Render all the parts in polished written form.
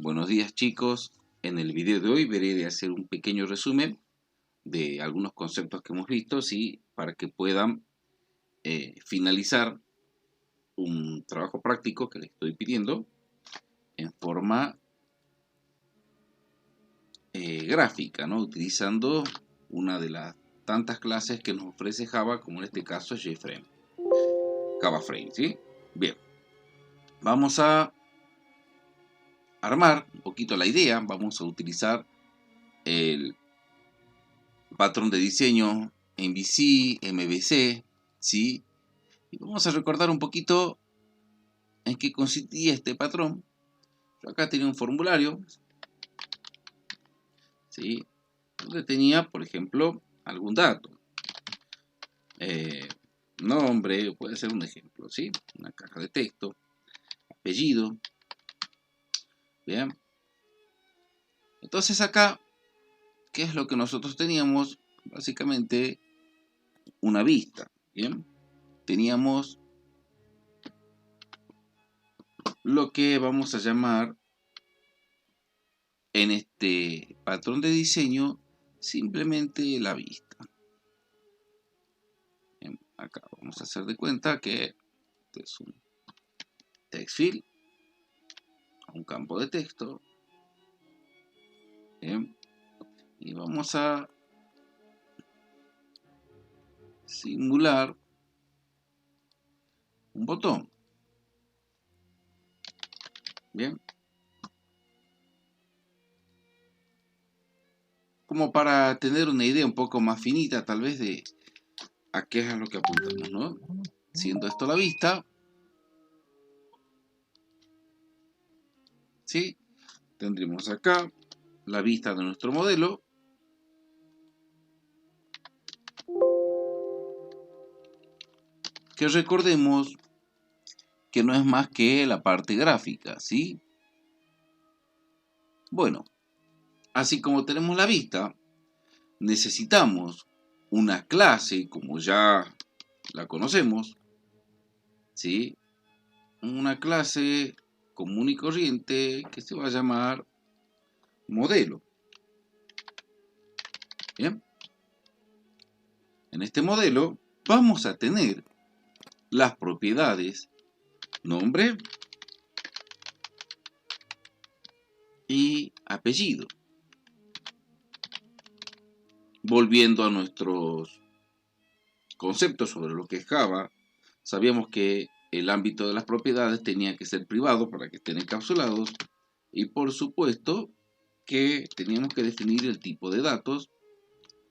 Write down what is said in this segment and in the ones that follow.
Buenos días chicos, en el video de hoy veré de hacer un pequeño resumen de algunos conceptos que hemos visto, ¿sí? Para que puedan finalizar un trabajo práctico que les estoy pidiendo en forma gráfica, ¿no? Utilizando una de las tantas clases que nos ofrece Java, como en este caso JFrame, JavaFrame, ¿sí? Bien, vamos a armar un poquito la idea, vamos a utilizar el patrón de diseño MVC, MVC, ¿sí? Y vamos a recordar un poquito en qué consistía este patrón. Yo acá tenía un formulario, ¿sí? Donde tenía, por ejemplo, algún dato. Nombre, puede ser un ejemplo, ¿sí? Una caja de texto, apellido, ¿bien? Entonces acá, ¿qué es lo que nosotros teníamos? Básicamente una vista, ¿bien? Teníamos lo que vamos a llamar en este patrón de diseño simplemente la vista. Bien, acá vamos a hacer de cuenta que este es un text field, un campo de texto. Bien, y vamos a simular un botón. Bien, como para tener una idea un poco más finita tal vez de a qué es a lo que apuntamos, ¿no? Siendo esto la vista, ¿sí? Tendremos acá la vista de nuestro modelo. Que recordemos que no es más que la parte gráfica, ¿sí? Bueno, así como tenemos la vista, necesitamos una clase, como ya la conocemos, ¿sí? Una clase común y corriente que se va a llamar modelo. ¿Bien? En este modelo vamos a tener las propiedades nombre y apellido. Volviendo a nuestros conceptos sobre lo que es Java, sabíamos que el ámbito de las propiedades tenía que ser privado para que estén encapsulados y por supuesto que teníamos que definir el tipo de datos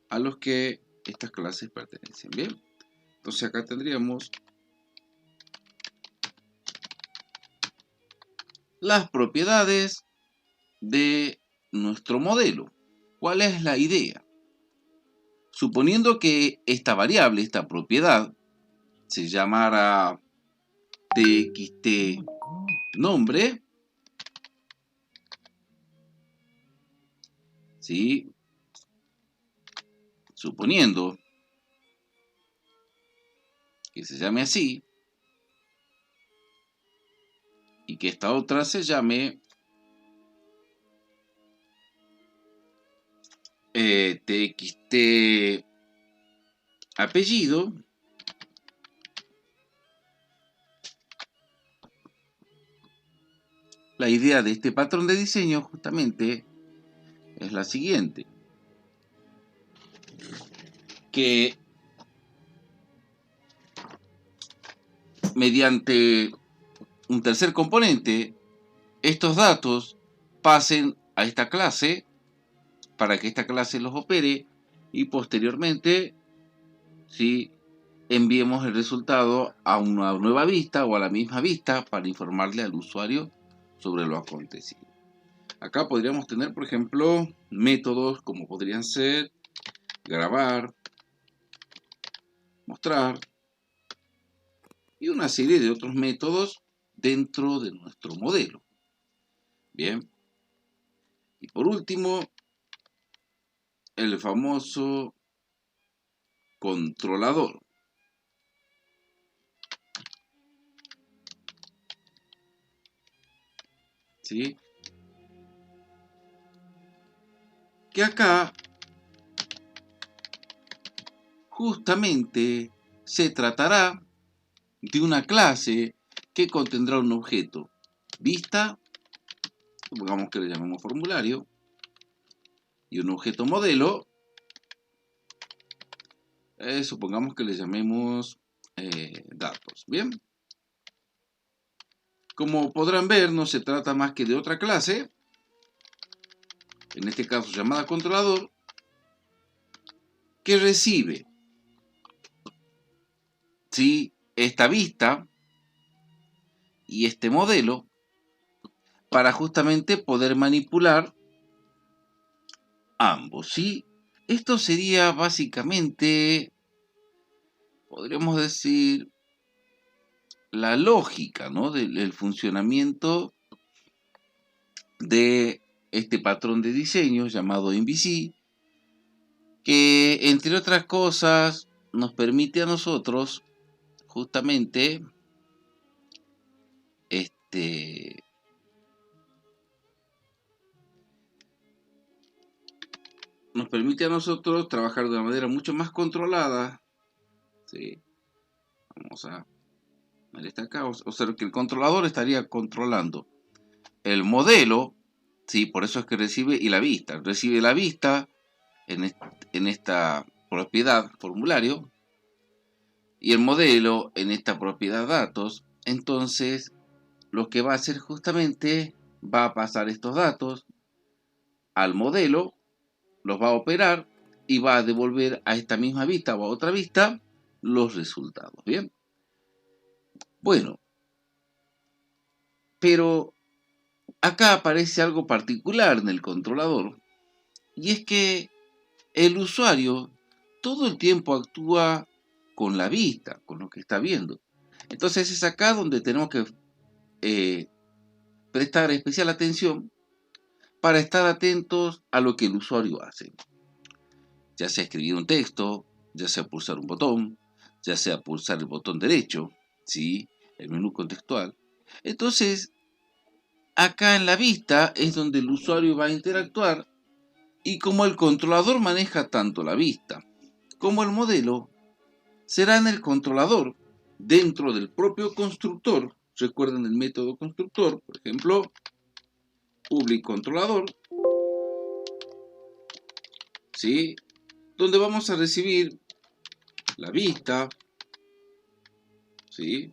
a los que estas clases pertenecen. Bien, entonces acá tendríamos las propiedades de nuestro modelo. ¿Cuál es la idea? Suponiendo que esta variable, esta propiedad, se llamara txt nombre, ¿sí? Suponiendo que se llame así y que esta otra se llame txt apellido, la idea de este patrón de diseño justamente es la siguiente, que mediante un tercer componente estos datos pasen a esta clase para que esta clase los opere y posteriormente, ¿sí?, enviemos el resultado a una nueva vista o a la misma vista para informarle al usuario sobre lo acontecido. Acá podríamos tener, por ejemplo, métodos como podrían ser grabar, mostrar y una serie de otros métodos dentro de nuestro modelo. Bien. Y por último, el famoso controlador. ¿Sí? que acá justamente se tratará de una clase que contendrá un objeto vista, supongamos que le llamemos formulario, y un objeto modelo, supongamos que le llamemos datos. Bien, como podrán ver, no se trata más que de otra clase, en este caso llamada controlador, que recibe, ¿sí?, esta vista y este modelo para justamente poder manipular ambos, ¿sí? Esto sería básicamente, podríamos decir, la lógica, ¿no?, del funcionamiento de este patrón de diseño llamado MVC, que entre otras cosas nos permite a nosotros justamente trabajar de una manera mucho más controlada, ¿sí? Vamos a ver esta acá, o sea que el controlador estaría controlando el modelo, ¿sí? Por eso es que recibe, y la vista, recibe la vista en esta propiedad formulario y el modelo en esta propiedad datos. Entonces lo que va a hacer justamente va a pasar estos datos al modelo, los va a operar y va a devolver a esta misma vista o a otra vista los resultados. Bien, bueno, pero acá aparece algo particular en el controlador, y es que el usuario todo el tiempo actúa con la vista, con lo que está viendo. Entonces es acá donde tenemos que prestar especial atención para estar atentos a lo que el usuario hace. Ya sea escribir un texto, ya sea pulsar un botón, ya sea pulsar el botón derecho, ¿sí?, el menú contextual. Entonces, acá en la vista es donde el usuario va a interactuar, y como el controlador maneja tanto la vista como el modelo, será en el controlador, dentro del propio constructor. Recuerden el método constructor, por ejemplo, public controlador, ¿sí?, donde vamos a recibir la vista, ¿sí?,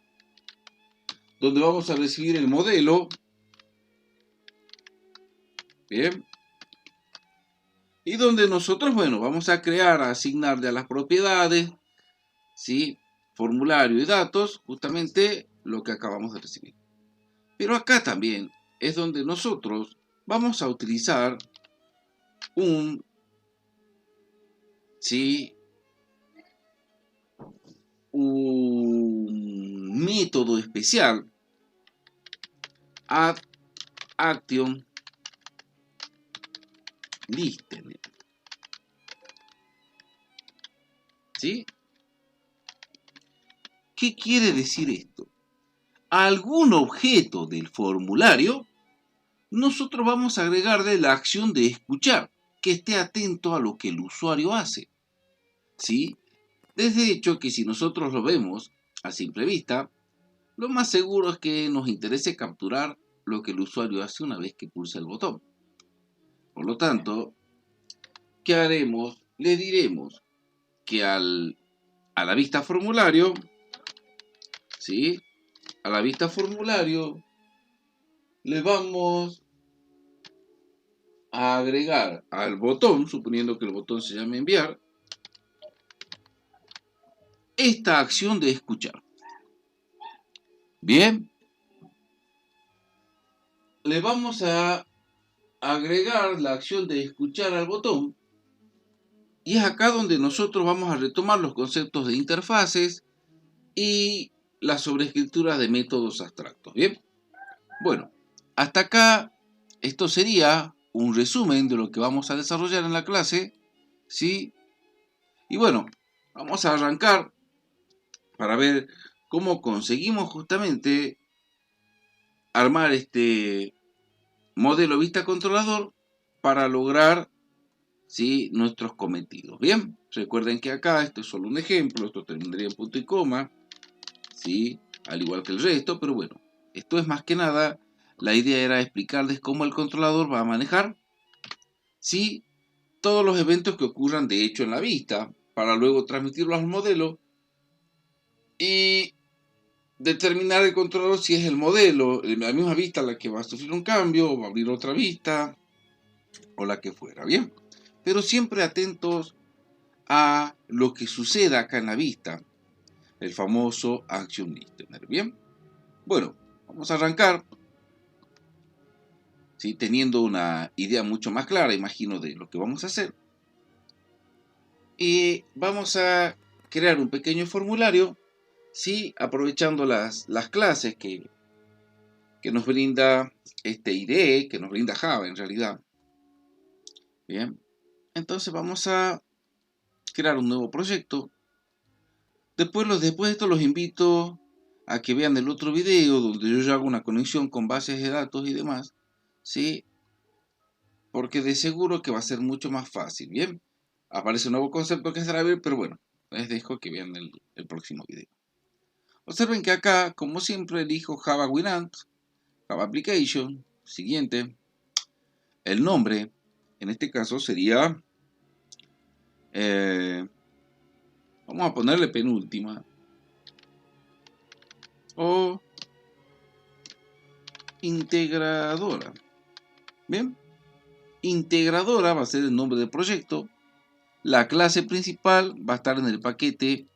donde vamos a recibir el modelo, bien, y donde nosotros, bueno, vamos a crear, a asignarle a las propiedades, ¿sí?, formulario y datos, justamente lo que acabamos de recibir. Pero acá también es donde nosotros vamos a utilizar un, ¿sí?, un método especial, add action listener, ¿sí? ¿Qué quiere decir esto? A algún objeto del formulario, nosotros vamos a agregarle la acción de escuchar, que esté atento a lo que el usuario hace, ¿sí? Desde hecho que si nosotros lo vemos a simple vista, lo más seguro es que nos interese capturar lo que el usuario hace una vez que pulsa el botón. Por lo tanto, ¿qué haremos? Le diremos que a la vista formulario, ¿sí?, a la vista formulario le vamos a agregar al botón, suponiendo que el botón se llame enviar, esta acción de escuchar. Bien, le vamos a agregar la acción de escuchar al botón, y es acá donde nosotros vamos a retomar los conceptos de interfaces y la sobreescritura de métodos abstractos. Bien, bueno, hasta acá esto sería un resumen de lo que vamos a desarrollar en la clase, ¿sí? Y bueno, vamos a arrancar para ver cómo conseguimos justamente armar este modelo vista controlador para lograr ¿sí? Nuestros cometidos. Bien, recuerden que acá, esto es solo un ejemplo, esto tendría en punto y coma, ¿sí? Al igual que el resto, pero bueno, esto es más que nada, la idea era explicarles cómo el controlador va a manejar, ¿sí? Todos los eventos que ocurran de hecho en la vista, para luego transmitirlos al modelo y determinar el controlador si es el modelo, la misma vista la que va a sufrir un cambio, o va a abrir otra vista, o la que fuera, ¿bien? Pero siempre atentos a lo que suceda acá en la vista, el famoso Action Listener, ¿bien? Bueno, vamos a arrancar, ¿sí? Teniendo una idea mucho más clara, imagino, de lo que vamos a hacer. Y vamos a crear un pequeño formulario, ¿sí? Aprovechando las clases que nos brinda este IDE, que nos brinda Java en realidad. Bien, entonces vamos a crear un nuevo proyecto. Después de esto los invito a que vean el otro video donde yo ya hago una conexión con bases de datos y demás, ¿sí? Porque de seguro que va a ser mucho más fácil, ¿bien? Aparece un nuevo concepto que es Driver, pero bueno, les dejo que vean el próximo video. Observen que acá, como siempre, elijo Java Winamp, Java Application, siguiente. El nombre, en este caso, sería, vamos a ponerle penúltima, o integradora. Bien, integradora va a ser el nombre del proyecto. La clase principal va a estar en el paquete,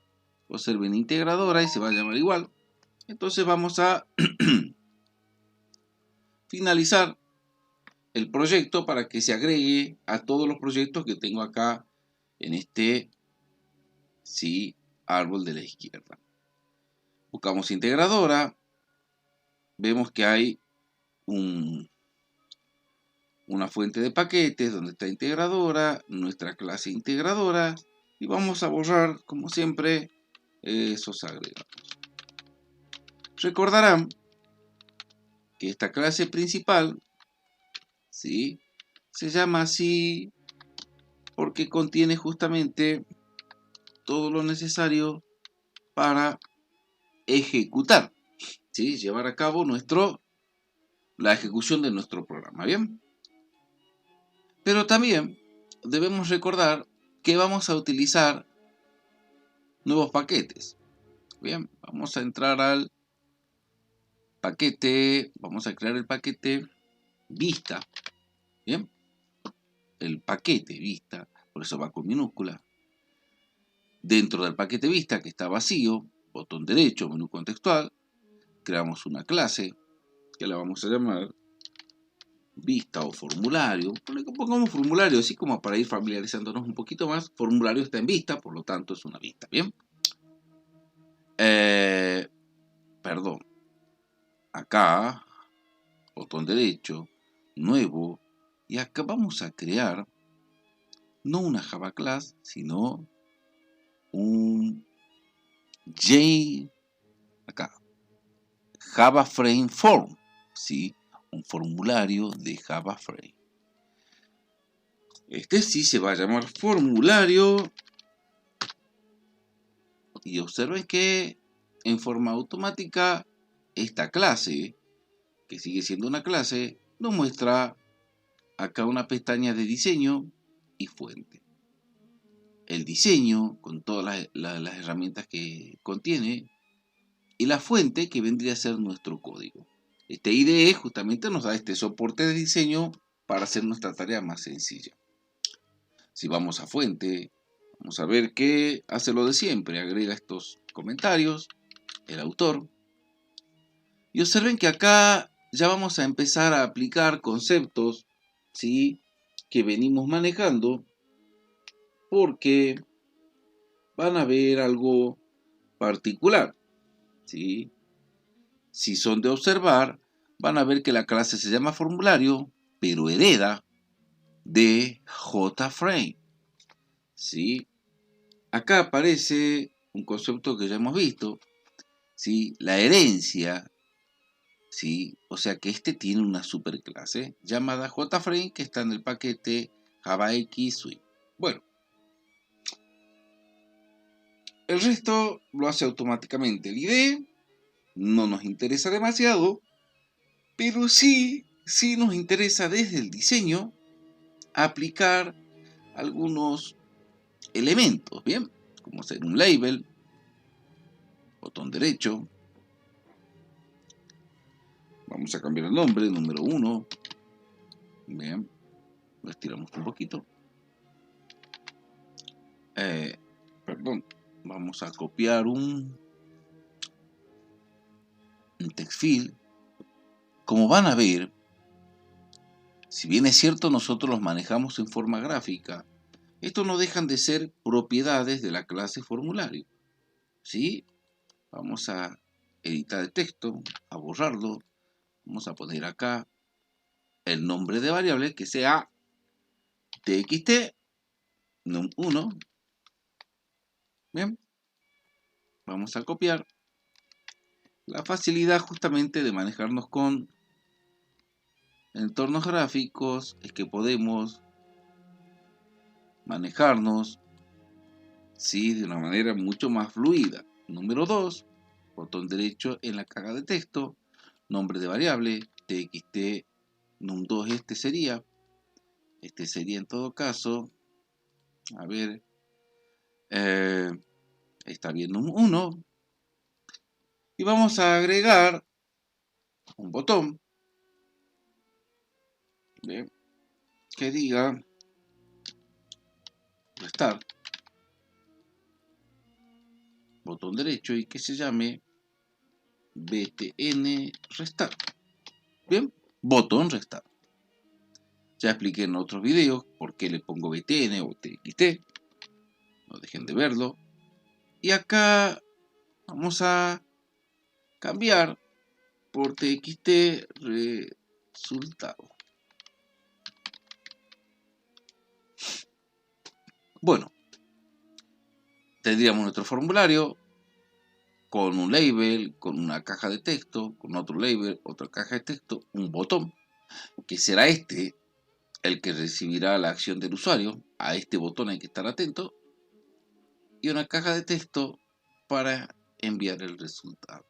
observen, integradora, y se va a llamar igual. Entonces vamos a finalizar el proyecto para que se agregue a todos los proyectos que tengo acá en este, sí, árbol de la izquierda. Buscamos integradora, vemos que hay una fuente de paquetes donde está integradora, nuestra clase integradora, y vamos a borrar, como siempre, esos agregados. Recordarán que esta clase principal, ¿sí?, se llama así porque contiene justamente todo lo necesario para ejecutar, ¿sí?, llevar a cabo la ejecución de nuestro programa, ¿bien? Pero también debemos recordar que vamos a utilizar nuevos paquetes. Bien, vamos a entrar al paquete, vamos a crear el paquete vista. Bien, el paquete vista, por eso va con minúscula. Dentro del paquete vista, que está vacío, botón derecho, menú contextual, creamos una clase que la vamos a llamar vista o formulario. Pongamos formulario, así como para ir familiarizándonos un poquito más. Formulario está en vista, por lo tanto es una vista. Bien, perdón, acá, botón derecho, nuevo, y acá vamos a crear no una Java class, sino un acá, Java Frame Form, ¿sí? Un formulario de Java Frame. Este sí se va a llamar formulario, y observen que en forma automática esta clase, que sigue siendo una clase, nos muestra acá una pestaña de diseño y fuente. El diseño con todas las herramientas que contiene y la fuente que vendría a ser nuestro código. Este IDE justamente nos da este soporte de diseño para hacer nuestra tarea más sencilla. Si vamos a fuente, vamos a ver que hace lo de siempre, agrega estos comentarios, el autor. Y observen que acá ya vamos a empezar a aplicar conceptos, ¿sí?, que venimos manejando, porque van a ver algo particular, ¿sí? Si son de observar, van a ver que la clase se llama formulario, pero hereda de JFrame, ¿sí? Acá aparece un concepto que ya hemos visto, ¿sí?, la herencia, ¿sí? O sea que este tiene una superclase llamada JFrame que está en el paquete JavaX Swift. Bueno, el resto lo hace automáticamente el IDE. No nos interesa demasiado, pero sí nos interesa desde el diseño aplicar algunos elementos, ¿bien? Como hacer un label, botón derecho. Vamos a cambiar el nombre, número 1. Bien, lo estiramos un poquito. Perdón, vamos a copiar un text field. Como van a ver, si bien es cierto nosotros los manejamos en forma gráfica, estos no dejan de ser propiedades de la clase formulario. ¿Sí? Vamos a editar el texto, a borrarlo. Vamos a poner acá el nombre de variable que sea txt num1. Bien, vamos a copiar. La facilidad justamente de manejarnos con entornos gráficos es que podemos manejarnos, ¿sí?, de una manera mucho más fluida. Número 2, botón derecho en la caja de texto, nombre de variable, txt num2, este sería en todo caso, a ver, está bien num1, y vamos a agregar un botón, ¿bien?, que diga restar, botón derecho, y que se llame btn restar. Bien, botón restar. Ya expliqué en otros videos por qué le pongo btn o txt, no dejen de verlo. Y acá vamos a cambiar por txt resultado. Bueno, tendríamos nuestro formulario con un label, con una caja de texto, con otro label, otra caja de texto, un botón, que será este el que recibirá la acción del usuario. A este botón hay que estar atento. Y una caja de texto para enviar el resultado.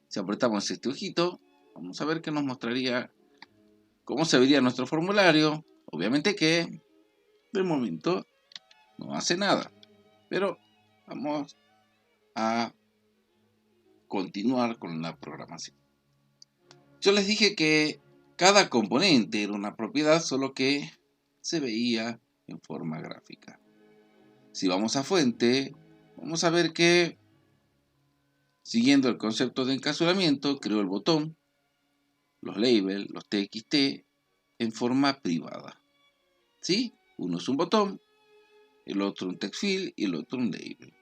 Si apretamos este ojito, vamos a ver que nos mostraría cómo se vería nuestro formulario. Obviamente que de momento no hace nada, pero vamos a continuar con la programación. Yo les dije que cada componente era una propiedad, solo que se veía en forma gráfica. Si vamos a fuente, vamos a ver que, siguiendo el concepto de encapsulamiento, creo el botón, los labels, los txt, en forma privada. ¿Sí? Uno es un botón, el otro un text field y el otro un label.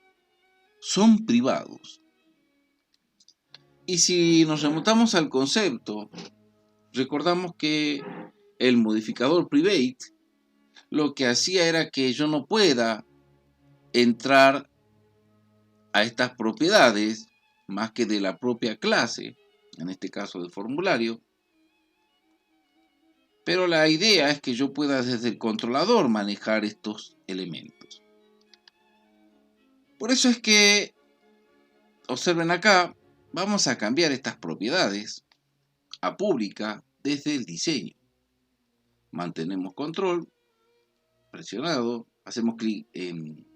Son privados. Y si nos remontamos al concepto, recordamos que el modificador private lo que hacía era que yo no pueda entrar a estas propiedades más que de la propia clase, en este caso del formulario. Pero la idea es que yo pueda desde el controlador manejar estos elementos. Por eso es que, observen acá, vamos a cambiar estas propiedades a pública desde el diseño. Mantenemos control presionado, hacemos clic en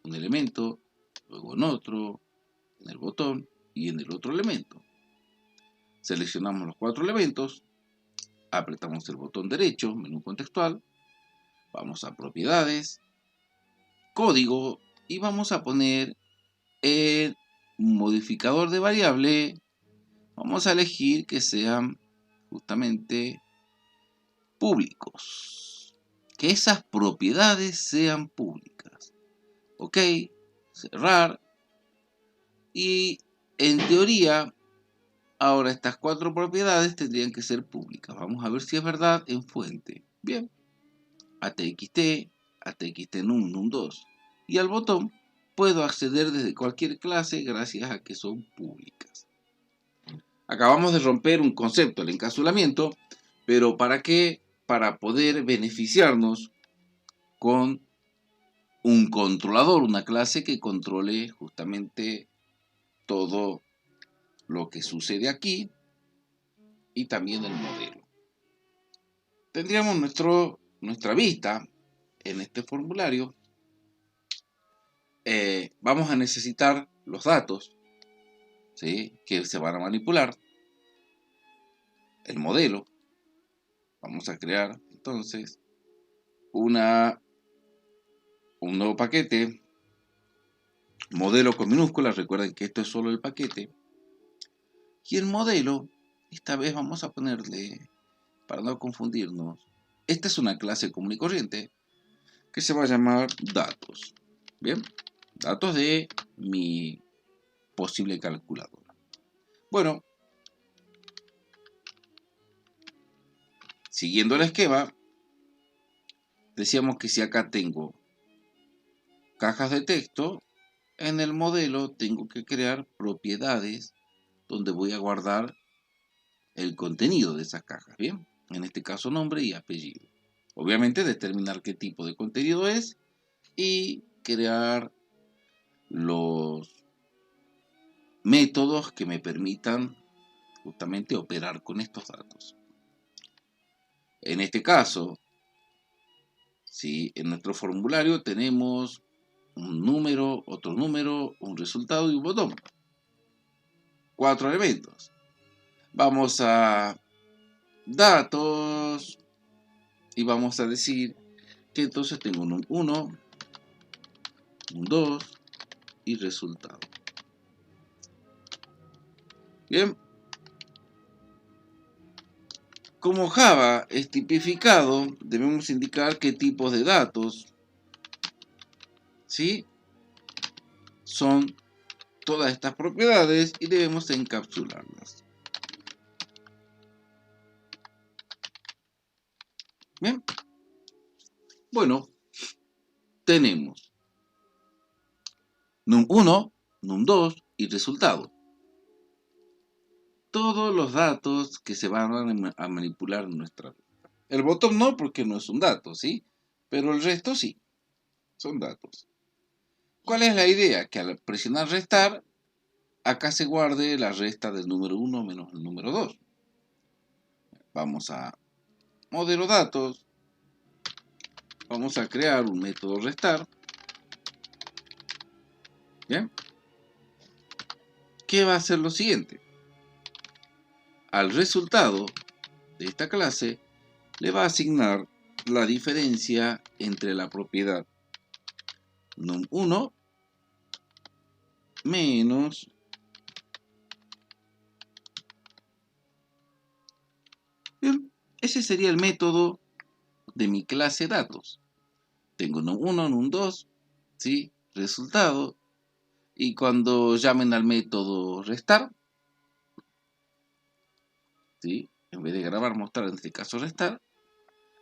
un elemento, luego en otro, en el botón y en el otro elemento. Seleccionamos los 4 elementos, apretamos el botón derecho, menú contextual, vamos a propiedades, código, y vamos a poner el modificador de variable. Vamos a elegir que sean justamente públicos, que esas propiedades sean públicas. Ok, cerrar, y en teoría ahora estas 4 propiedades tendrían que ser públicas. Vamos a ver si es verdad en fuente. Bien, a txt, a txt num, num2, y al botón puedo acceder desde cualquier clase gracias a que son públicas. Acabamos de romper un concepto, el encapsulamiento, pero ¿para qué para poder beneficiarnos con un controlador, una clase que controle justamente todo lo que sucede aquí y también el modelo. Tendríamos nuestra vista en este formulario. Vamos a necesitar los datos, ¿sí?, que se van a manipular, el modelo. Vamos a crear entonces un nuevo paquete, modelo con minúsculas. Recuerden que esto es solo el paquete. Y el modelo, esta vez vamos a ponerle, para no confundirnos, esta es una clase común y corriente que se va a llamar datos. Bien, datos de mi posible calculadora. Bueno, siguiendo el esquema, decíamos que si acá tengo cajas de texto, en el modelo tengo que crear propiedades donde voy a guardar el contenido de esas cajas, ¿bien? En este caso nombre y apellido. Obviamente determinar qué tipo de contenido es y crear los métodos que me permitan justamente operar con estos datos. En este caso, si en nuestro formulario tenemos un número, otro número, un resultado y un botón. 4 elementos. Vamos a datos y vamos a decir que entonces tengo un 1, un 2 y resultado. Bien. Como Java es tipificado, debemos indicar qué tipos de datos, ¿sí?, son todas estas propiedades y debemos encapsularlas. Bien. Bueno, tenemos num1, num2 y resultado. Todos los datos que se van a manipular en nuestra lista. El botón no, porque no es un dato, ¿sí? Pero el resto sí, son datos. ¿Cuál es la idea? Que al presionar restar, acá se guarde la resta del número 1 menos el número 2. Vamos a modelo datos. Vamos a crear un método restar. ¿Bien? ¿Qué va a hacer lo siguiente? Al resultado de esta clase le va a asignar la diferencia entre la propiedad num1 menos bien, ese sería el método de mi clase datos. Tengo num1, num2, ¿sí?, resultado, y cuando llamen al método restar, ¿sí?, en vez de grabar, mostrar, en este caso restar,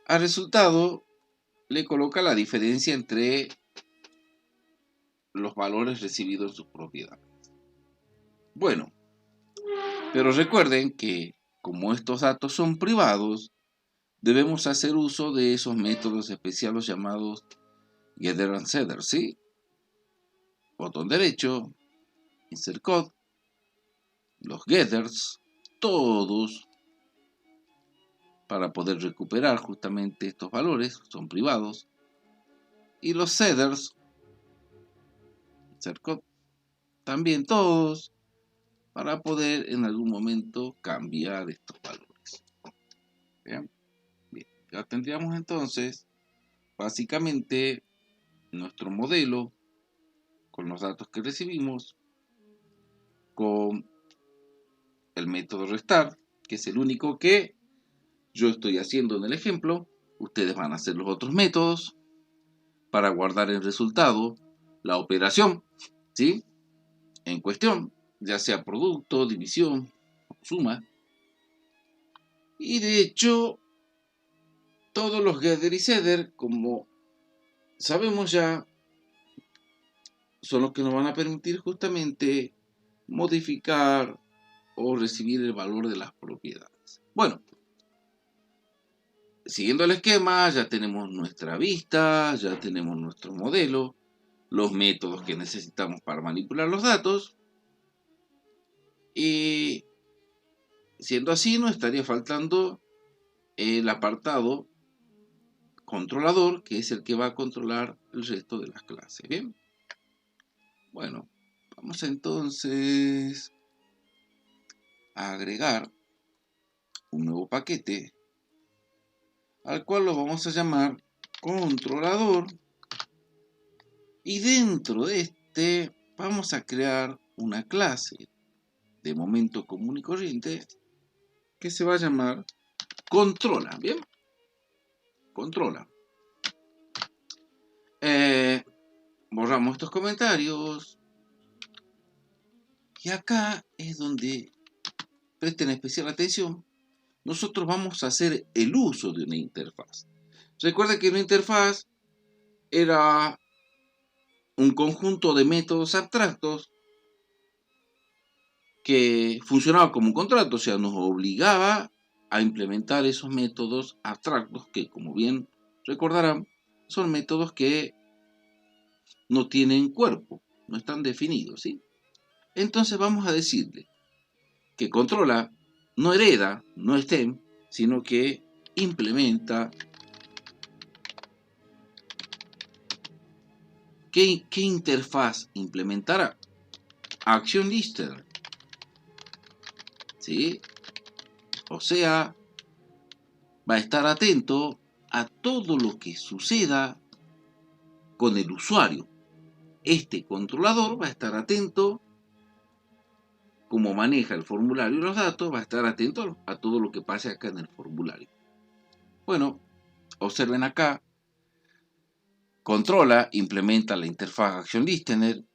al resultado le coloca la diferencia entre los valores recibidos en sus propiedades. Bueno, pero recuerden que como estos datos son privados, debemos hacer uso de esos métodos especiales llamados getter and setter, ¿sí? Botón derecho, insert code, los getters, todos, para poder recuperar justamente estos valores, son privados, y los setters, insert code, también todos, para poder en algún momento cambiar estos valores. Bien, ya tendríamos entonces básicamente nuestro modelo con los datos que recibimos, con el método restar, que es el único que yo estoy haciendo en el ejemplo. Ustedes van a hacer los otros métodos para guardar el resultado, la operación, ¿sí?, en cuestión, ya sea producto, división, suma. Y de hecho, todos los getter y setter, como sabemos ya, son los que nos van a permitir justamente modificar o recibir el valor de las propiedades. Bueno, siguiendo el esquema, ya tenemos nuestra vista, ya tenemos nuestro modelo, los métodos que necesitamos para manipular los datos. Y siendo así, nos estaría faltando el apartado controlador, que es el que va a controlar el resto de las clases. Bien, bueno, vamos entonces a agregar un nuevo paquete al cual lo vamos a llamar controlador, y dentro de este vamos a crear una clase de momento común y corriente que se va a llamar controla. Bien, controla. Borramos estos comentarios y acá es donde presten especial atención. Nosotros vamos a hacer el uso de una interfaz. Recuerden que una interfaz era un conjunto de métodos abstractos que funcionaba como un contrato, o sea, nos obligaba a implementar esos métodos abstractos que, como bien recordarán, son métodos que no tienen cuerpo, no están definidos, ¿sí? Entonces vamos a decirle que controla no hereda, no stem, sino que implementa. ¿Qué interfaz implementará? Action Listener. ¿Sí? O sea, va a estar atento a todo lo que suceda con el usuario. Este controlador va a estar atento, como maneja el formulario y los datos, va a estar atento a todo lo que pase acá en el formulario. Bueno, observen acá, controla, implementa la interfaz Action Listener.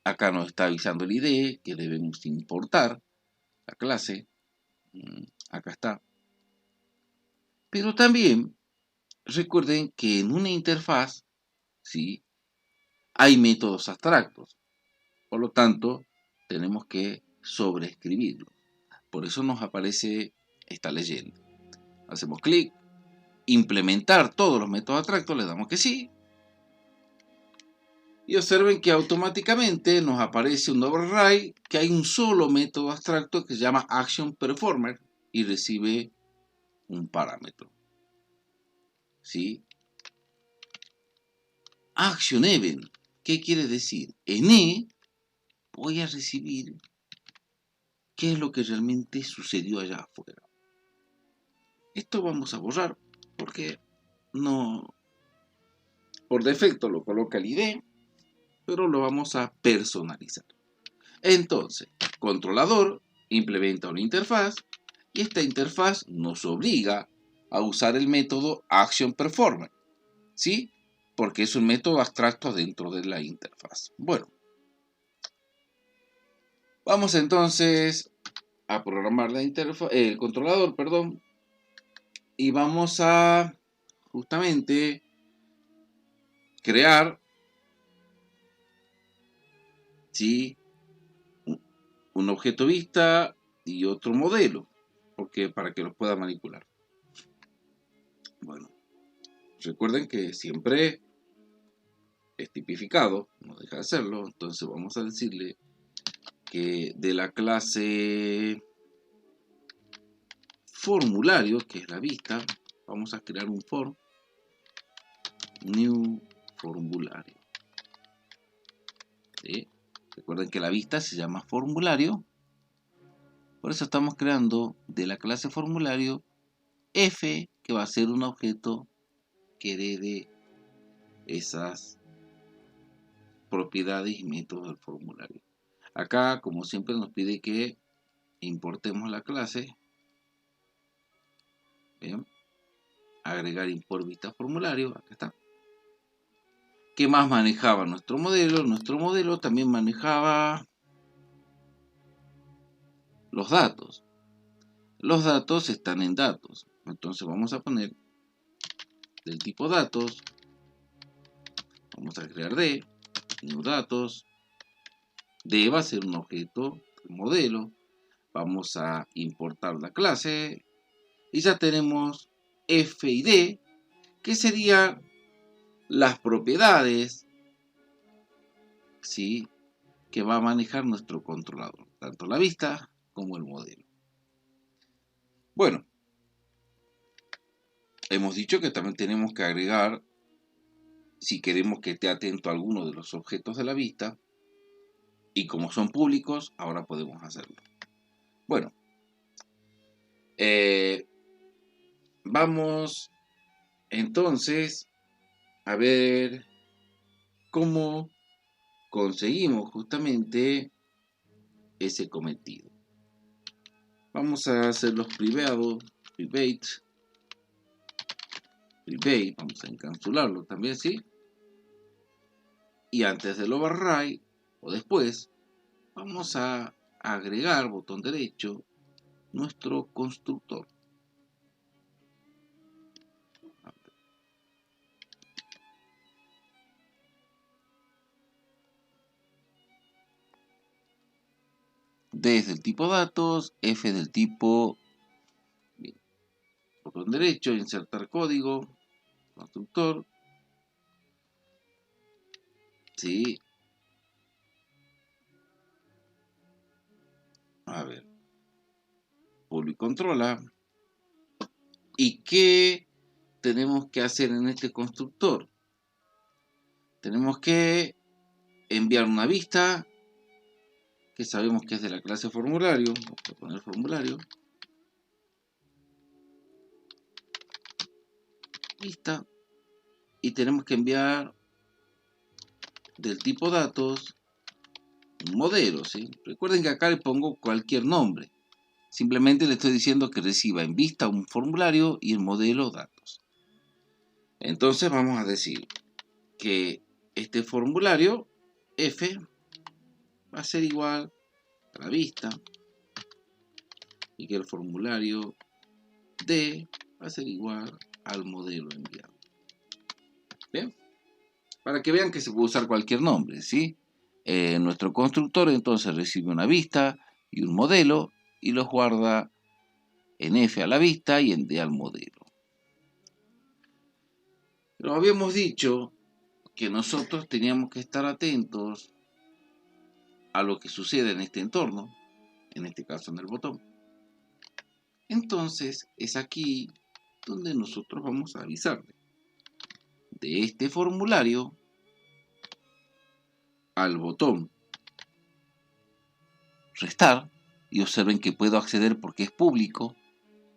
Acá nos está avisando el IDE que debemos importar la clase. Acá está. Pero también recuerden que en una interfaz, ¿sí?, hay métodos abstractos. Por lo tanto, tenemos que sobreescribirlos. Por eso nos aparece esta leyenda. Hacemos clic, implementar todos los métodos abstractos, le damos que sí. Y observen que automáticamente nos aparece un override, que hay un solo método abstracto que se llama ActionPerformer y recibe un parámetro. ¿Sí? ActionEvent, ¿qué quiere decir? En E voy a recibir qué es lo que realmente sucedió allá afuera. Esto vamos a borrar porque no, por defecto lo coloca el ID, pero lo vamos a personalizar. Entonces, controlador implementa una interfaz y esta interfaz nos obliga a usar el método ActionPerformer, ¿sí? Porque es un método abstracto dentro de la interfaz. Bueno, vamos entonces a programar la interfaz, el controlador, perdón, y vamos a justamente crear, ¿sí?, un objeto vista y otro modelo, porque para que los pueda manipular. Bueno, recuerden que siempre es tipificado, no deja de hacerlo, entonces vamos a decirle que de la clase formulario, que es la vista, vamos a crear un form new formulario. ¿Sí? Recuerden que la vista se llama formulario, por eso estamos creando de la clase formulario f, que va a ser un objeto que herede esas propiedades y métodos del formulario. Acá, como siempre, nos pide que importemos la clase. Bien. Agregar import vista formulario. Acá está. ¿Qué más manejaba nuestro modelo? Nuestro modelo también manejaba los datos. Los datos están en datos. Entonces vamos a poner del tipo datos. Vamos a crear D, new datos. D va a ser un objeto modelo. Vamos a importar la clase. Y ya tenemos F y D, que serían las propiedades, ¿sí?, que va a manejar nuestro controlador, tanto la vista como el modelo. Bueno, hemos dicho que también tenemos que agregar, si queremos que esté atento a alguno de los objetos de la vista, y como son públicos, ahora podemos hacerlo. Bueno, vamos entonces a ver cómo conseguimos justamente ese cometido. Vamos a hacer los private, vamos a encapsularlo también, ¿sí? Y antes del override, o después, vamos a agregar, botón derecho, nuestro constructor. D es del tipo datos, F del tipo, bien, botón derecho, insertar código, constructor, ¿sí? A ver, public controla. ¿Y qué tenemos que hacer en este constructor? Tenemos que enviar una vista, que sabemos que es de la clase formulario. Vamos a poner formulario. Vista. Y tenemos que enviar del tipo datos un modelo, ¿sí? Recuerden que acá le pongo cualquier nombre. Simplemente le estoy diciendo que reciba en vista un formulario y el modelo datos. Entonces vamos a decir que este formulario F va a ser igual a la vista y que el formulario D va a ser igual al modelo enviado. ¿Bien? Para que vean que se puede usar cualquier nombre, ¿sí? Nuestro constructor entonces recibe una vista y un modelo y los guarda en F a la vista y en D al modelo. Pero habíamos dicho que nosotros teníamos que estar atentos a lo que sucede en este entorno, en este caso en el botón. Entonces es aquí donde nosotros vamos a avisarle de este formulario al botón restar, y observen que puedo acceder porque es público.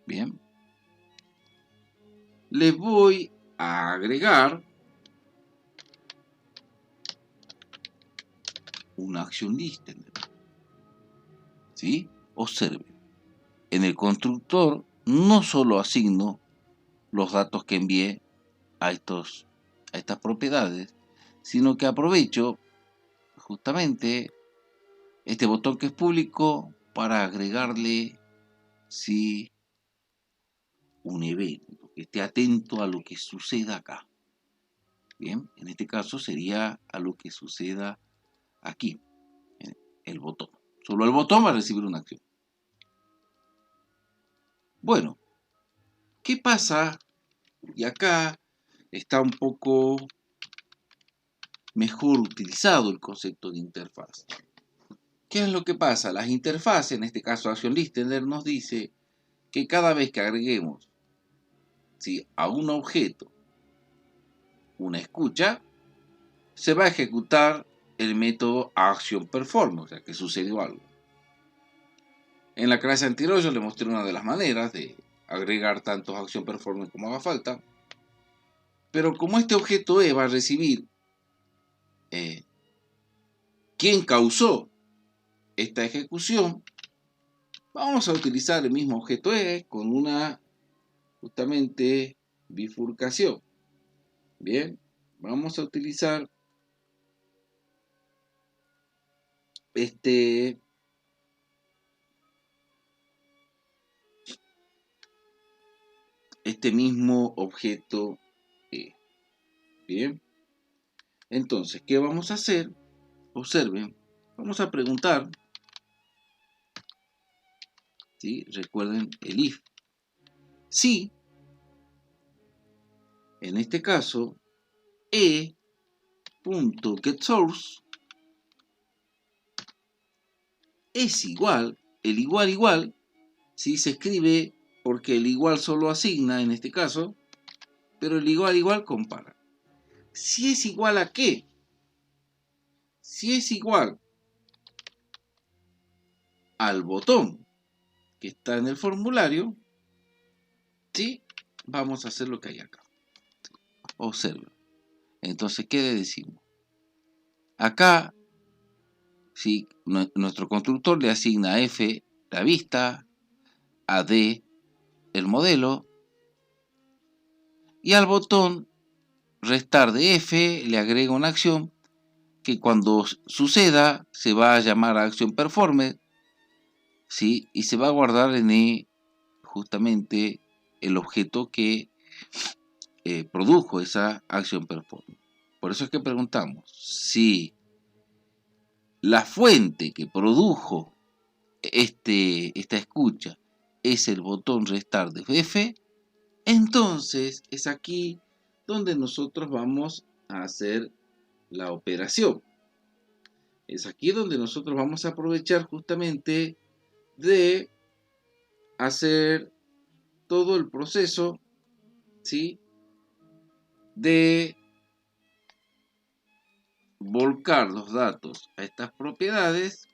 Bien, le voy a agregar una action listener, ¿sí? Observen, en el constructor no solo asigno los datos que envié a estas propiedades, sino que aprovecho justamente este botón que es público para agregarle, sí, un evento, que esté atento a lo que suceda acá. Bien, en este caso sería a lo que suceda aquí, en el botón. Solo el botón va a recibir una acción. Bueno, ¿qué pasa? Y acá está un poco mejor utilizado el concepto de interfaz. ¿Qué es lo que pasa? Las interfaces, en este caso Action Listener, nos dice que cada vez que agreguemos, ¿sí?, a un objeto una escucha, se va a ejecutar el método ActionPerform, o sea, que sucedió algo. En la clase anterior yo les mostré una de las maneras de agregar tantos ActionPerform como haga falta, pero como este objeto E va a recibir quién causó esta ejecución, vamos a utilizar el mismo objeto E con una justamente bifurcación. Bien, vamos a utilizar este mismo objeto E. Bien, entonces, ¿qué vamos a hacer? Observen, vamos a preguntar, ¿sí? Recuerden el if. Si En este caso, e.getSource es igual, el igual, ¿sí? Se escribe porque el igual solo asigna en este caso, pero el igual compara. Si es igual a qué? Si es igual al botón que está en el formulario, ¿sí? Vamos a hacer lo que hay acá. Observen. Entonces, ¿qué le decimos? Acá, ¿sí? Nuestro constructor le asigna a F la vista, a D el modelo, y al botón restar de F le agrega una acción que cuando suceda se va a llamar a acción performer, ¿sí? Y se va a guardar en justamente el objeto que produjo esa acción performer. Por eso es que preguntamos si la fuente que produjo esta escucha es el botón restar de F, entonces es aquí donde nosotros vamos a hacer la operación. Es aquí donde nosotros vamos a aprovechar justamente de hacer todo el proceso, ¿sí? De volcar los datos a estas propiedades,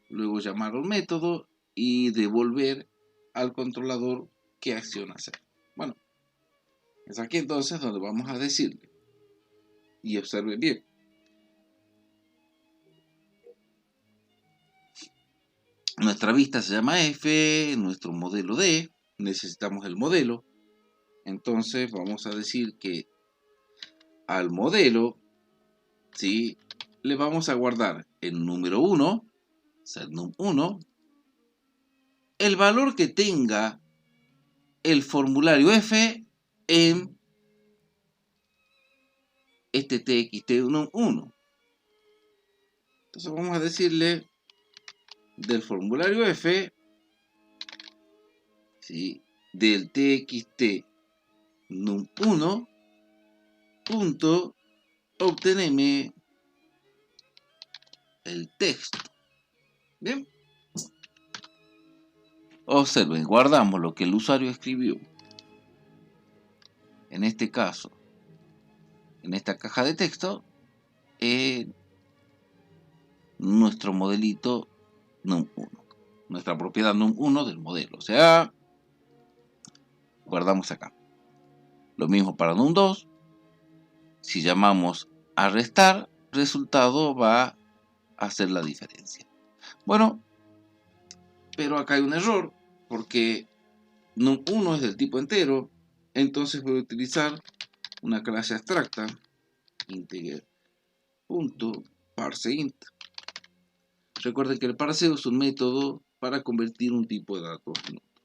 luego llamar a un método y devolver al controlador qué acción hacer. Bueno, es aquí entonces donde vamos a decirle, y observen bien, nuestra vista se llama F, nuestro modelo D, necesitamos el modelo, entonces vamos a decir que al modelo, ¿sí? Le vamos a guardar el número 1, o sea, el num1, el valor que tenga el formulario F en este txt num1. Entonces vamos a decirle del formulario F, ¿sí? Del txt num1 punto obteneme el texto. Bien, observen, guardamos lo que el usuario escribió. En este caso, en esta caja de texto, nuestro modelito num1, nuestra propiedad num1 del modelo. O sea, guardamos acá. Lo mismo para num2. Si llamamos a restar, resultado va a hacer la diferencia. Bueno, pero acá hay un error, porque num1 es del tipo entero, entonces voy a utilizar una clase abstracta, integer.parseInt. Recuerden que el parseo es un método para convertir un tipo de datos en otro.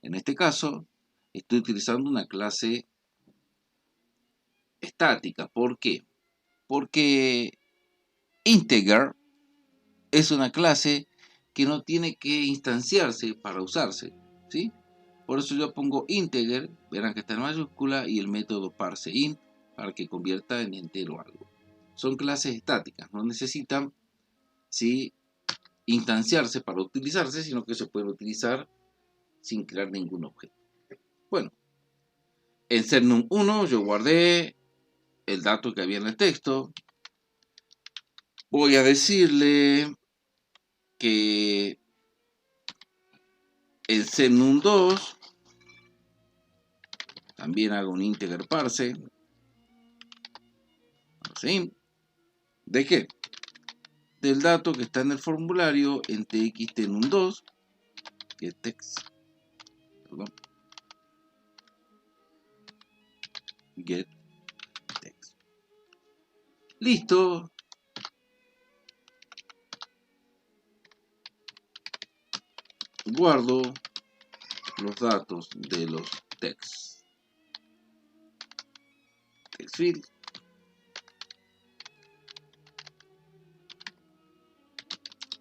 En este caso, estoy utilizando una clase estática. ¿Por qué? Porque integer es una clase que no tiene que instanciarse para usarse, ¿sí? Por eso yo pongo integer, verán que está en mayúscula, y el método parseInt para que convierta en entero algo. Son clases estáticas, no necesitan, ¿sí?, instanciarse para utilizarse, sino que se pueden utilizar sin crear ningún objeto. Bueno, en ser num1 yo guardé el dato que había en el texto. Voy a decirle que en ser num2 también hago un integer parse. ¿Sí? ¿De qué? Del dato que está en el formulario en txt num2, que es text, perdón, get text. Listo. Guardo los datos de los text field.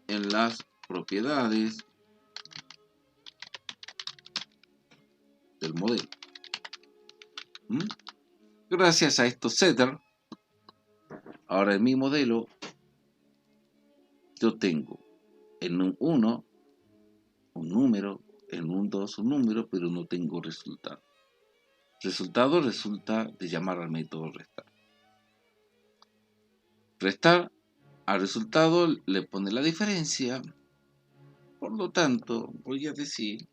En las propiedades del modelo. Gracias a estos setters, ahora en mi modelo, yo tengo en un 1 un número, en un 2 un número, pero no tengo resultado. Resultado resulta de llamar al método restar. Restar al resultado le pone la diferencia. Por lo tanto, voy a decir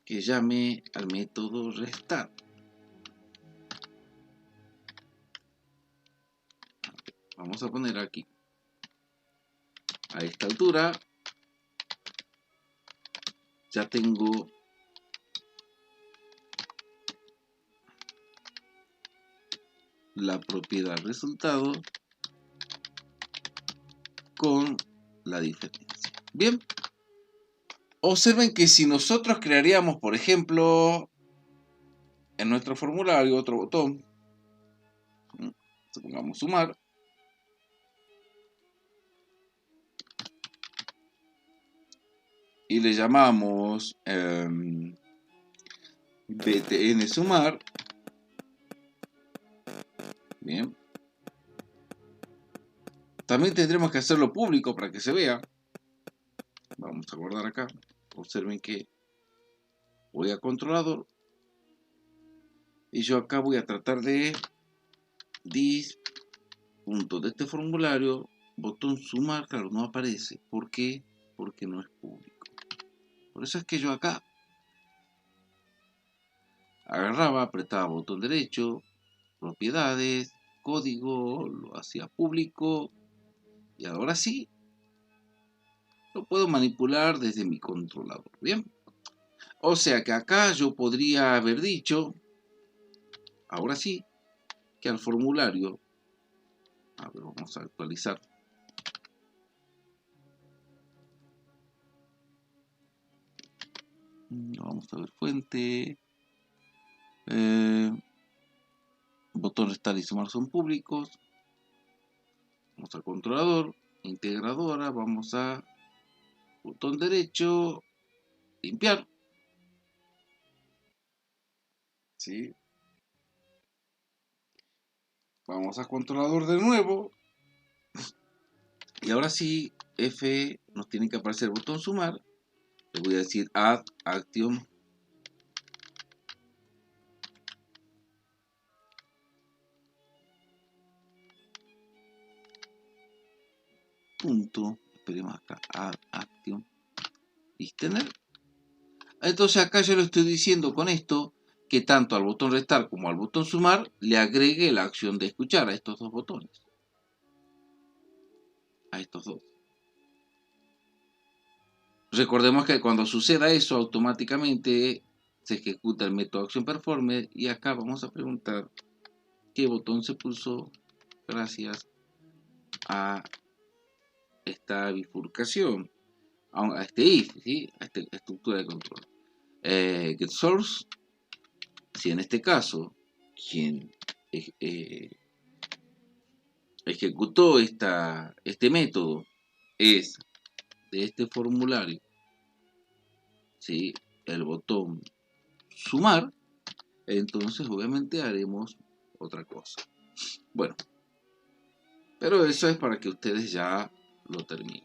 que llame al método restar. Vamos a poner aquí. A esta altura ya tengo la propiedad resultado con la diferencia. Bien. Observen que si nosotros crearíamos, por ejemplo, en nuestro formulario otro botón, supongamos sumar, y le llamamos btn sumar, bien, también tendremos que hacerlo público para que se vea. Vamos a guardar acá. Observen que voy a controlador y yo acá voy a tratar de dis punto de este formulario, botón sumar, claro, no aparece. ¿Por qué? Porque no es público. Por eso es que yo acá agarraba, apretaba botón derecho, propiedades, código, lo hacía público y ahora sí lo puedo manipular desde mi controlador. Bien, o sea que acá yo podría haber dicho, ahora sí, que al formulario, a ver, vamos a actualizar. Vamos a ver fuente. Botón restar y sumar son públicos. Vamos al controlador, integradora, vamos a botón derecho, limpiar. ¿Sí? Vamos a controlador de nuevo. Y ahora sí, F nos tiene que aparecer el botón sumar. Le voy a decir add action. Punto. Esperemos acá. Add action. Listener. Entonces acá yo le estoy diciendo con esto que tanto al botón restar como al botón sumar le agregue la acción de escuchar a estos dos botones. A estos dos. Recordemos que cuando suceda eso automáticamente se ejecuta el método acción performer y acá vamos a preguntar qué botón se pulsó gracias a esta bifurcación, a este if, ¿sí? A esta estructura de control. Get source, si en este caso quien ejecutó este método es de este formulario, ¿sí? El botón sumar, entonces obviamente haremos otra cosa. Bueno, pero eso es para que ustedes ya lo terminen.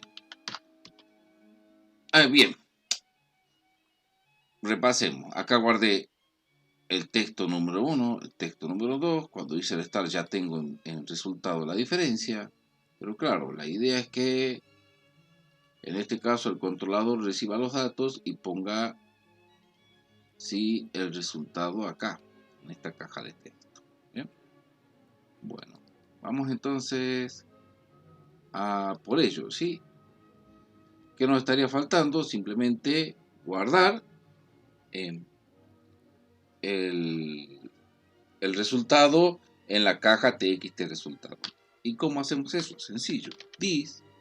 Bien, repasemos. Acá guardé el texto número 1, el texto número 2. Cuando hice el start ya tengo en resultado la diferencia. Pero claro, la idea es que en este caso el controlador reciba los datos y ponga sí el resultado acá, en esta caja de texto. ¿Bien? Bueno, vamos entonces a por ello, ¿sí? ¿Qué nos estaría faltando? Simplemente guardar el resultado en la caja txt resultado. ¿Y cómo hacemos eso? Sencillo. dis.f.txt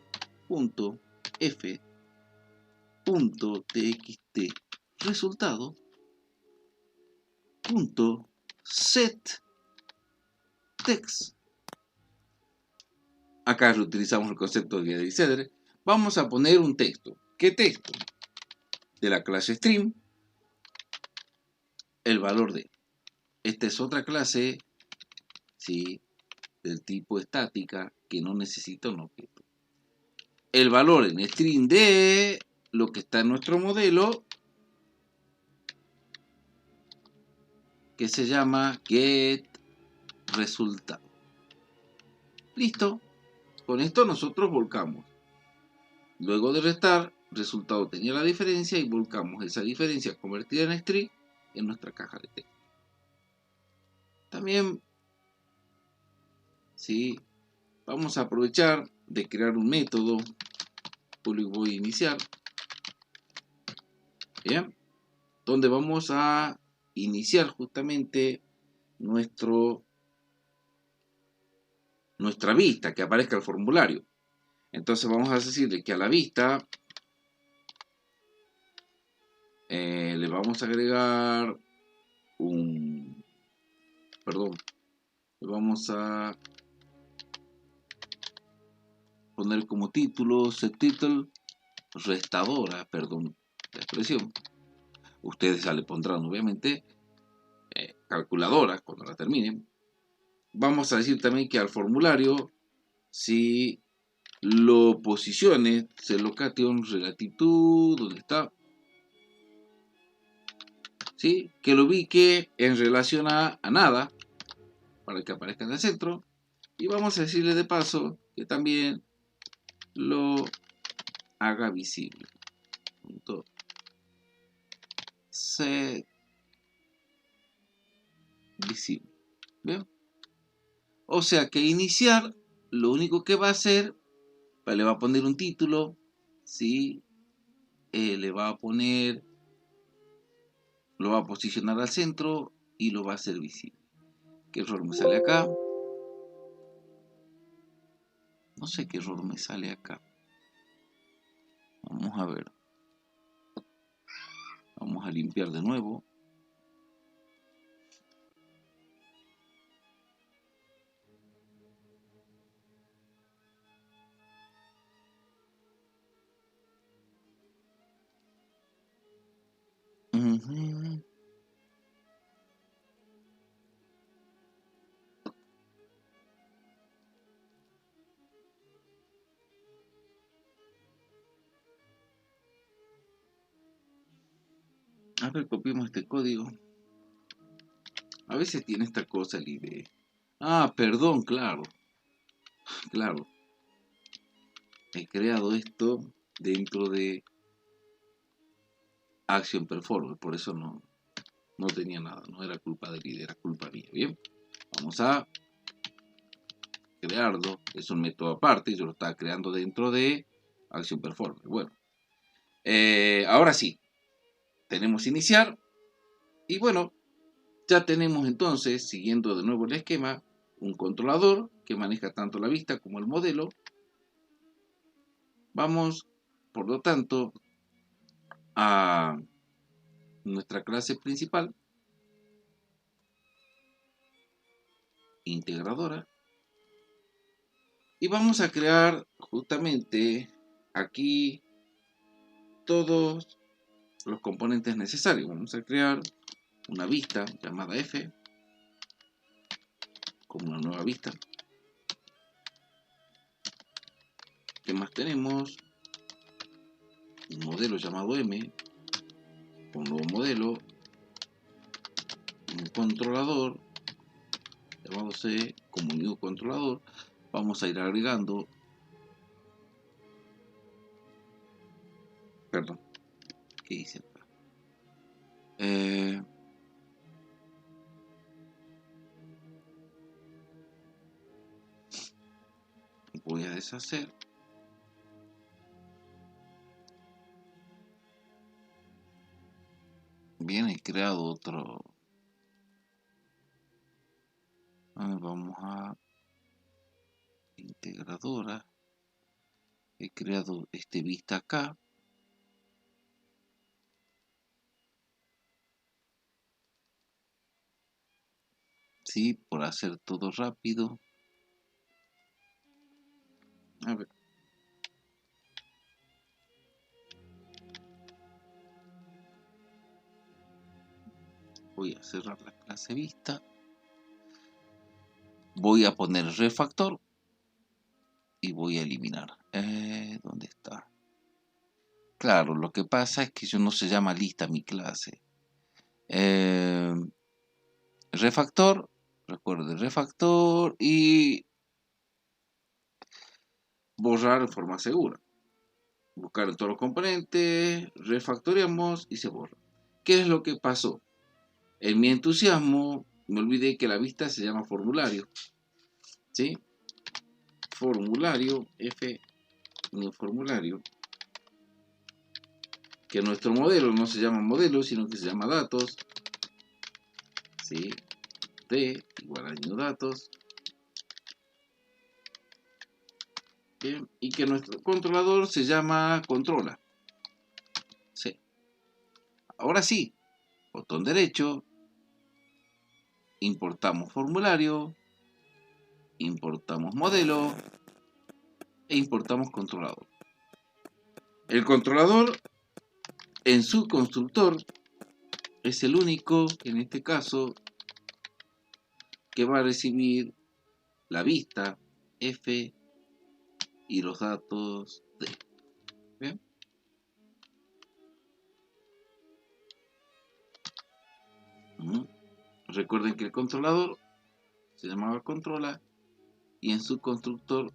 resultado .set text. Acá reutilizamos el concepto de getDiceder. Vamos a poner un texto. ¿Qué texto? De la clase stream, el valor de. esta es otra clase, ¿sí?, del tipo estática que no necesita un objeto. El valor en string de lo que está en nuestro modelo, que se llama getResultado. Listo. Con esto nosotros volcamos. Luego de restar, resultado tenía la diferencia y volcamos esa diferencia convertida en string en nuestra caja de texto. También, sí, vamos a aprovechar de crear un método public void iniciar, ¿bien?, donde vamos a iniciar justamente nuestra vista, que aparezca el formulario. Entonces vamos a decirle que a la vista le vamos a agregar le vamos a poner como título setTitle restadora, perdón la expresión. Ustedes ya le pondrán obviamente calculadora cuando la terminen. Vamos a decir también que al formulario, si lo posicione, se location relative to, ¿dónde está? ¿Sí? Que lo ubique en relación a nada, para que aparezca en el centro. Y vamos a decirle de paso que también lo haga visible. Set visible. ¿Bien? O sea que iniciar, lo único que va a hacer, le va a poner un título, ¿sí? Le va a poner, lo va a posicionar al centro y lo va a hacer visible. ¿Qué error me sale acá? No sé qué error me sale acá. Vamos a ver. Vamos a limpiar de nuevo. A ver, copiamos este código. A veces tiene esta cosa el IDE. Ah, perdón, claro. Claro. He creado esto dentro de Action Performer. Por eso no tenía nada. No era culpa del IDE, era culpa mía. Bien. Vamos a crearlo. Es un método aparte. Yo lo estaba creando dentro de Action Performer. Bueno. Ahora sí. Tenemos iniciar. Y bueno. Ya tenemos entonces, siguiendo de nuevo el esquema, un controlador que maneja tanto la vista como el modelo. Vamos, por lo tanto, a nuestra clase principal, integradora, y vamos a crear justamente aquí todos los componentes necesarios. Vamos a crear una vista llamada F, como una nueva vista. ¿Qué más tenemos? Un modelo llamado M, un nuevo modelo, un controlador llamado C como new controlador. Vamos a ir agregando, perdón, ¿qué hice acá? Voy a deshacer. Bien, he creado otro. Vamos a integradora. He creado este vista acá. Sí, por hacer todo rápido. A ver. Voy a cerrar la clase vista. Voy a poner refactor. Y voy a eliminar. ¿Dónde está? Claro, lo que pasa es que yo no se llama lista mi clase. Refactor. Recuerde refactor y borrar en forma segura. Buscar en todos los componentes, refactoreamos y se borra. ¿Qué es lo que pasó? En mi entusiasmo me olvidé que la vista se llama formulario. ¿Sí? Formulario, F, ni formulario. Que nuestro modelo no se llama modelo, sino que se llama datos. ¿Sí? D igual a new datos. Bien. Y que nuestro controlador se llama controla. Sí. Ahora sí, botón derecho, importamos formulario, importamos modelo e importamos controlador. El controlador en su constructor es el único, en este caso, que va a recibir la vista F y los datos D. ¿Bien? Recuerden que el controlador se llamaba controla y en su constructor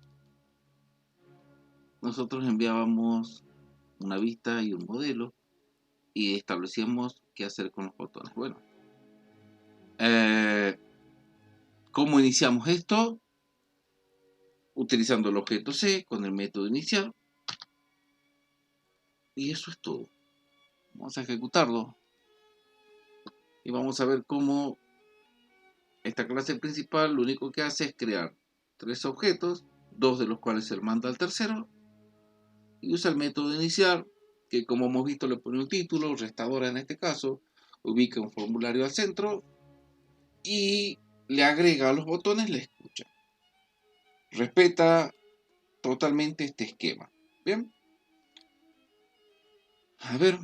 nosotros enviábamos una vista y un modelo y establecíamos qué hacer con los botones. Bueno, ¿cómo iniciamos esto? Utilizando el objeto C con el método inicial. Y eso es todo. Vamos a ejecutarlo. Y vamos a ver cómo esta clase principal lo único que hace es crear 3 objetos, 2 de los cuales se manda al tercero. Y usa el método inicial, que como hemos visto le pone un título, restadora en este caso, ubica un formulario al centro y le agrega a los botones la escucha. Respeta totalmente este esquema. Bien. A ver.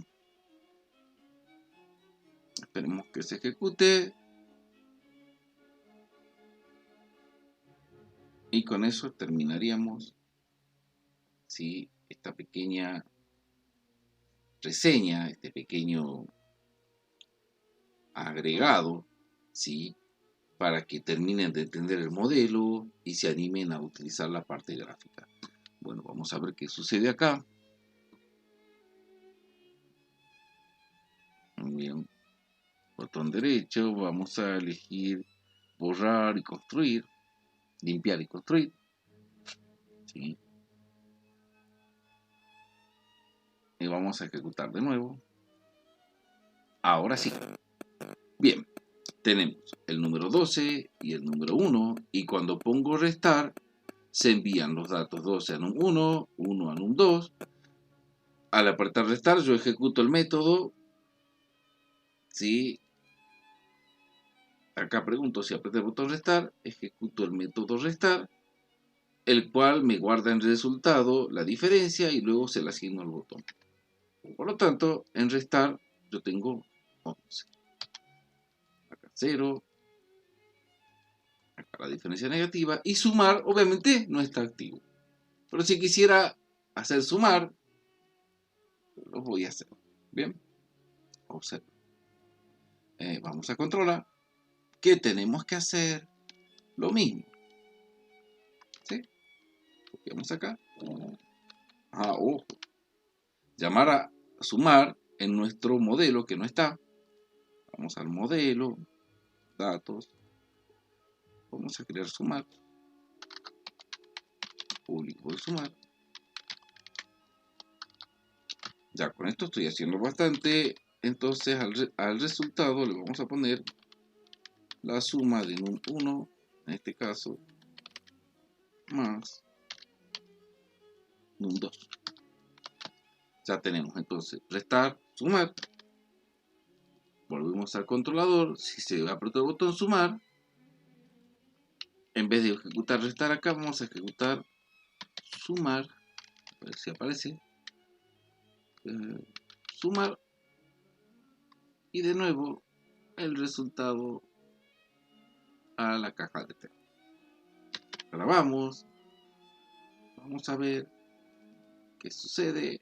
Esperemos que se ejecute. Y con eso terminaríamos, ¿sí?, esta pequeña reseña, este pequeño agregado, ¿sí?, para que terminen de entender el modelo y se animen a utilizar la parte gráfica. Bueno, vamos a ver qué sucede acá. Bien, botón derecho, vamos a elegir borrar y construir, limpiar y construir, ¿sí? Y vamos a ejecutar de nuevo. Ahora sí. Bien, tenemos el número 12 y el número 1, y cuando pongo restar, se envían los datos 12 a num1, 1 a num2. Al apretar restar, yo ejecuto el método, ¿sí? Acá pregunto si apreté el botón restar, ejecuto el método restar, el cual me guarda en resultado la diferencia y luego se la asigno al botón. Por lo tanto, en restar yo tengo 11. Acá 0. Acá la diferencia negativa. Y sumar, obviamente, no está activo. Pero si quisiera hacer sumar, lo voy a hacer. Bien. Observa. Vamos a controlar. ¿Qué tenemos que hacer? Lo mismo. ¿Sí? Copiamos acá. Ojo. Llamar a sumar en nuestro modelo que no está. Vamos al modelo. Datos. Vamos a crear sumar. Público de sumar. Ya con esto estoy haciendo bastante. Entonces al resultado le vamos a poner la suma de num1, en este caso, más num2. Ya tenemos entonces restar, sumar. Volvemos al controlador. Si se aprieta el botón sumar, en vez de ejecutar restar acá, vamos a ejecutar sumar. A ver si aparece. Sumar. Y de nuevo el resultado a la caja de texto. Ahora vamos a ver qué sucede.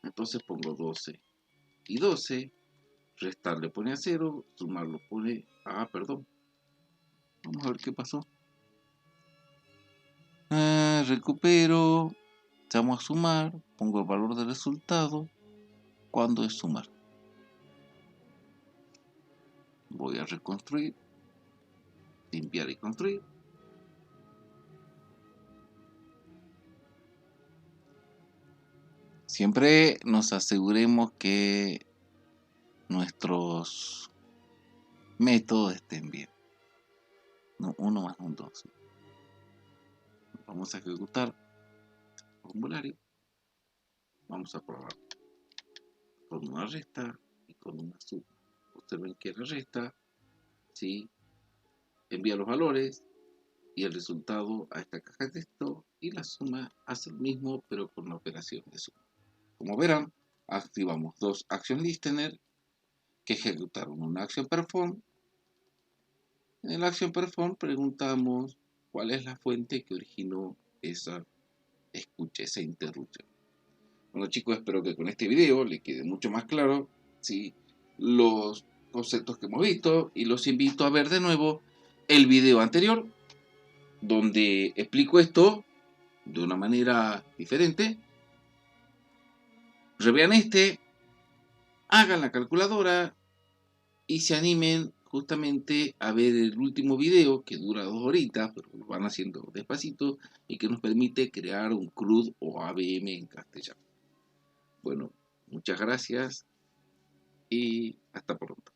Entonces pongo 12 y 12, restar le pone a 0, sumar lo pone a, perdón. Vamos a ver qué pasó. Recupero, llamo a sumar, pongo el valor del resultado. ¿Cuándo es sumar? Voy a reconstruir, limpiar y construir. Siempre nos aseguremos que nuestros métodos estén bien. No, 1 más 1, 2. Vamos a ejecutar el formulario. Vamos a probar con una resta y con una suma. Observen que la resta, ¿sí?, envía los valores y el resultado a esta caja de texto, y la suma hace lo mismo pero con la operación de suma. Como verán, activamos dos action listener que ejecutaron una action perform. En el action perform preguntamos cuál es la fuente que originó esa escucha, esa interrupción. Bueno, chicos, espero que con este video les quede mucho más claro, ¿sí?, los conceptos que hemos visto, y los invito a ver de nuevo el video anterior donde explico esto de una manera diferente. Revean este, hagan la calculadora y se animen justamente a ver el último video, que dura 2 horitas, pero lo van haciendo despacito y que nos permite crear un CRUD o ABM en castellano. Bueno, muchas gracias y hasta pronto.